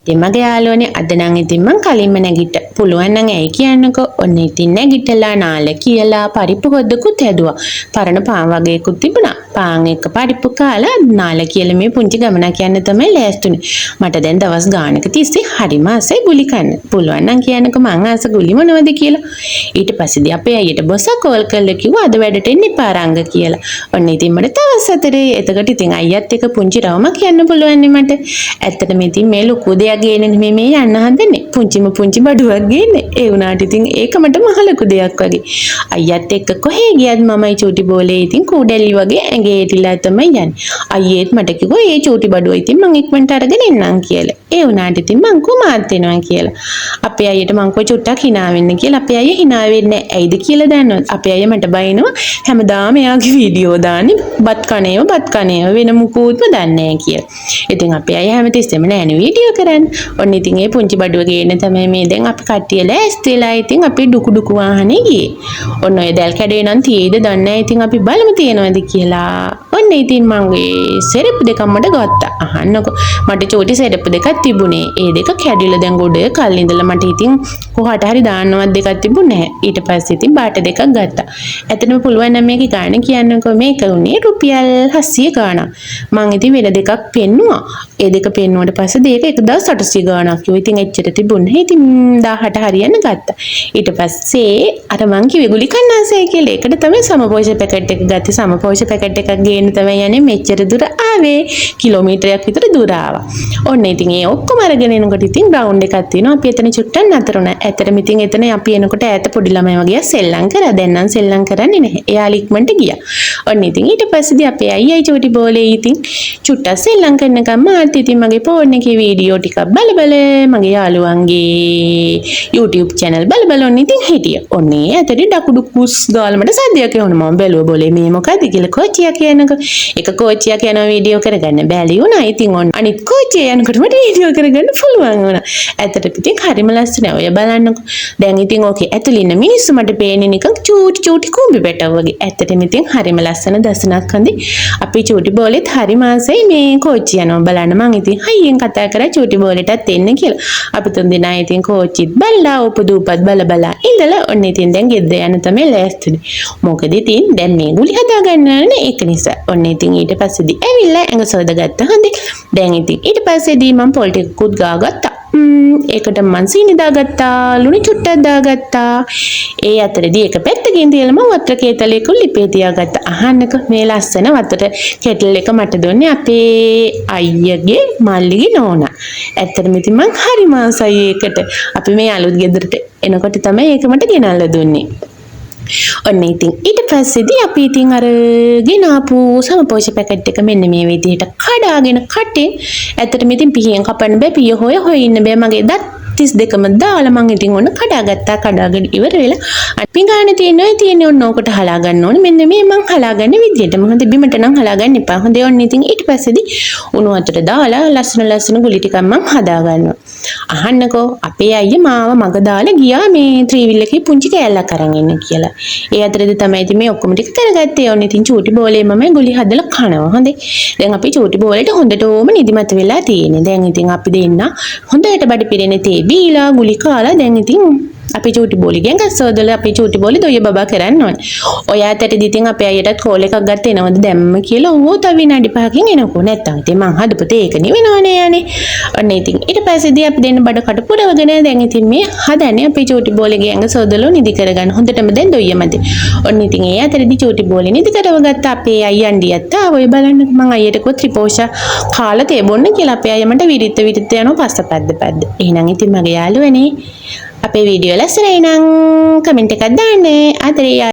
ඉතින් මගේ යාළුවනේ අද නම් ඉතින් මං කලින්ම නැගිට පුළුවන් නම් ඇයි කියන්නකෝ ඔන්න ඉතින් නැගිටලා නාල කියලා පරිප්පු හොද්දකුත් හැදුවා. පරණ පාන් වගේකුත් තිබුණා. පාන් එක පරිප්පු කාලා නාල කියලා මේ පුංචි ගමනක් යන්න තමයි ලෑස්තුනේ. මට දැන් දවස් ගානක තිස්සේ හරිම ආසයි ගුලි කන්න. පුළුවන් නම් කියන්නකෝ මං ආස ගුලි මොනවද කියලා. ඊට පස්සේදී අපේ අයියට බොස්සා කෝල් කරලා කිව්වා අද වැඩට එන්න එපා රංග කියලා. ඔන්න ඉතින් මට තවස් 4 එතකොට ඉතින් අයියත් එක්ක පුංචි රවමක් යන්න පුළුවන් නේ මට. ඇත්තටම ඉතින් මේ ලොකු දෙයක් ගේන්නේ මේ යන්න හදන්නේ. පුංචි බඩුවක් ගේන්නේ. ඒ වුණාට ඉතින් ඒක මට මහ ලොකු දෙයක් වගේ. අයියත් එක්ක කොහේ ගියත් මමයි චූටි බෝලේ ඉතින් කූඩැලි වගේ ඇඟේ හිටලා තමයි යන්නේ. අයියේත් මට කිව්වා ඒ චූටි බඩුව ඉතින් මං ඉක්මනට අරගෙන එන්නම් කියලා. ඒ වුණාට ඉතින් මං කුමාත් වෙනවා කියලා. අපේ අයියට මං කොයි චුට්ටක් hina වෙන්න කියලා. අපේ අයියා hina වෙන්නේ නැහැ. ඇයිද කියලා දන්නවද? අපේ අයියා මට බයිනවා හැමදාම එයාගේ වීඩියෝ දාන්නේ බත් කණේව වෙන මුකුත්ම දන්නේ නැහැ කියලා. ඉතින් අපේ අයියා හැමතිස්සෙම නෑනේ වීඩියෝ කරන්නේ. ඔන්න ඉතින් ඒ පුංචි බඩුව ගේන්න තමයි මේ දැන් අපි කට්ටිය ලෑස්තිලා ඉතින් අපි ඩුකු වාහනේ ගියේ. ඔන්න ඔය දැල් කැඩේ නම් තියෙයිද දන්නේ නැහැ. ඉතින් අපි බලමු තියෙනවද කියලා. ඔන්න ඉතින් මම ඒ සෙරප්පු දෙකක් මට ගත්තා. අහන්නකෝ මට චෝටි සෙරප්පු දෙකක් තිබුණේ. ඒ දෙක කැඩිලා දැන් ගොඩ කල් ඉඳලා මට ඉතින් කොහාට හරි දාන්නවත් දෙකක් තිබුණේ නැහැ. ඊට පස්සේ ඉතින් බාට දෙකක් ගත්තා. ඇත්තටම පුළුවන් නම් මේකේ ගාණ කියන්නකෝ මේක උනේ රුපියල් 700 ගාණක්. මං ඉතින් වෙන දෙකක් පෙන්නුවා. ඒ දෙක පෙන්නුවට පස්සේ දෙක 1800 ගාණක් කිව්වා. ඉතින් එච්චර තිබුණේ. ඉතින් 18 හරියන්න ගත්තා. ඊට පස්සේ අර මං කිව්වේ ගුලි කන්නාසයි කියලා. ඒකට තමයි සමපෝෂ පැකට් එක ගත්තේ. සමපෝෂ පැකට් එකක් ගේන්න තමයි යන්නේ මෙච්චර දුර ආවේ. කිලෝමීටරයක් විතර දුර ආවා. ඔන්න ඉතින් ඒ ඔක්කොම අරගෙන එනකොට ඉතින් ග්‍රවුන්ඩ් එකක් තියෙනවා. අපි එතන චුට්ටක් නතර වුණා. ඇත්තටම ඉතින් එතන අපි එනකොට ඈත පොඩි ළමයි වගේ සෙල්ලම් කරා. දැන් නම් සෙල්ලම් කරන්නේ නැහැ. එයා ඉක්මනට ගියා. ඔන්න ඉතින් ඊට පස්සේදී අපේ අයියයි චූටි බෝලේ ඉතින් චුට්ටක් සෙල්ලම් කරන ගමන් මාත් ඉතින් මගේ ෆෝන් එකේ වීඩියෝ ටිකක් බල මගේ යාළුවන්ගේ YouTube channel බල ඔන්න ඉතින් හිටියා. ඔන්නේ ඇතටි ඩකුඩු කුස් ගාලා මට සද්දයක් එනවා. මම බැලුවා බෝලේ මේ මොකද්ද කියලා කෝච්චියා කියනකො. එක කෝච්චියා කියන වීඩියෝ කරගන්න බැලි වුණා. ඉතින් ඔන්න අනිත් කෝච්චිය යනකොට මට වීඩියෝ කරගන්න පුළුවන් වුණා. ඇත්තට ඉතින් හරිම ලස්සනයි. ඔය බලන්නකො. දැන් ඉතින් ඕකේ ඇතුළේ ඉන්න මිනිස්සු මට පේන්නේ නිකන් චූටි කුඹි බැටව වගේ. ඇත්තටම ඉතින් හරිම ලස්සන දසනක් හන්දි. අපි චූටි බෝලෙත් හරිම ආසයි මේ කෝච්චිය යනවා බලන්න. මං ඉතින් හයියෙන් කතා කරා චූටි බෝලෙටත් එන්න කියලා. අපි තුන් දෙනා ඉතින් කෝච්චිත් බලලා උපදූපත් බලා ඉඳලා ඔන්න ඉතින් දැන් ගෙද්ද යන තමයි ලෑස්තිනේ. මොකද ඉතින් දැන් මේ ගුලි හදා ගන්නනේ ඒක නිසා. ඔන්න ඉතින් ඊට පස්සේදී ඇවිල්ලා ඇඟ සෝදාගත්තා හන්දි. දැන් ඉතින් ඊට පස්සේදී මම පොල් ටිකකුත් ගාගත්තා. ඒකට මං සීනි දාගත්තා, ලුණු චුට්ටක් දාගත්තා. ඒ අතරදී එක පැත්තකින් තියලා මම වතුර කේතලයක ලිපේ තියාගත්තා. අහන්නක මේ ලස්සන වතුර කෙටල් එක මට දුන්නේ අපේ අයියගේ මල්ලිගේ නෝනා. ඇත්තටම ඉතින් මං හරිම ආසයි ඒකට. අපි මේ අලුත් ගෙදරට එනකොට තමයි ඒක මට ගෙනල්ලා දුන්නේ. ඔන්න ඉතින් ඊට පස්සේදී අපි ඉතින් අර ගෙනාපු සමපෝෂ පැකට් එක මෙන්න මේ විදිහට කඩාගෙන කටින් ඇත්තටම ඉතින් පිහියෙන් කපන්න බෑ. පිය හොය ඉන්න බෑ. මගේ දත් 32ම දාලා මං ඉතින් ඔන්න කඩාගෙන ඉවර වෙලා පිඟානේ තියෙන්නේ ඔන්න ඕකට හලා ගන්න ඕනේ. මෙන්න මේ මං හලාගන්න විදියට. මොකද බිමට නම් හලාගන්න එපා. හොඳේ ඔන්න ඉතින් ඊට පස්සේදී උණු වතුර දාලා ලස්සන ගුලි ටිකක් මං හදා ගන්නවා. අහන්නකෝ අපේ අයියා මාව මග දාලා ගියා මේ ත්‍රිවිල් එකේ පුංචි කෑල්ලක් අරන් එන්න කියලා. ඒ අතරේදී තමයි ඉතින් මේ ඔක්කොම ටික කරගත්තේ. ඔන්න ඉතින් චූටි බෝලේ මම ගුලි හදලා කනවා. හොඳේ. දැන් අපි චූටි බෝලේට හොඳටම නිදිමත වෙලා තියෙන්නේ. දැන් ඉතින් අපි දෙන්න හොඳට බඩ පිරෙන තේ බීලා ගුලි කාලා දැන් ඉතින් අපි චූටි බෝලි ගෙන් ගස්සවදලා අපි චූටි බෝලි දොය බබා කරන්න ඕනේ. ඔය ඇතටදී ඉතින් අපේ අයියටත් කෝල් එකක් ගත්ත එනවද දැම්ම කියලා ඌ තව විනාඩි 5කින් එනකෝ. නැත්තම් ඉතින් මං හදපු තේ එක නෙවෙනවනේ යන්නේ. ඔන්න ඉතින් ඊට පස්සේදී අපි දෙන්න බඩ කට පුරවගෙන දැන් ඉතින් මේ හදන්නේ අපේ චූටි බෝලිගේ ඇඟ සෝදලා නිදි කරගන්න. හොඳටම දැන් දොය මැද. ඔන්න ඉතින් ඒ ඇතටදී චූටි බෝලි නිදි කරවගත්ත අපේ අයියන්ඩියත් ඔය බලන්න මං අයියට කො ත්‍රිපෝෂා කාලා තේ බොන්න කියලා අපේ අයියා මට විරිත් යනවා පස්ස. එහෙනම් ඉතින් මගේ යාළුවනේ අපේ වීඩියෝ ලස්සනයි නම් කමෙන්ට් එකක් දාන්න. ආදරේ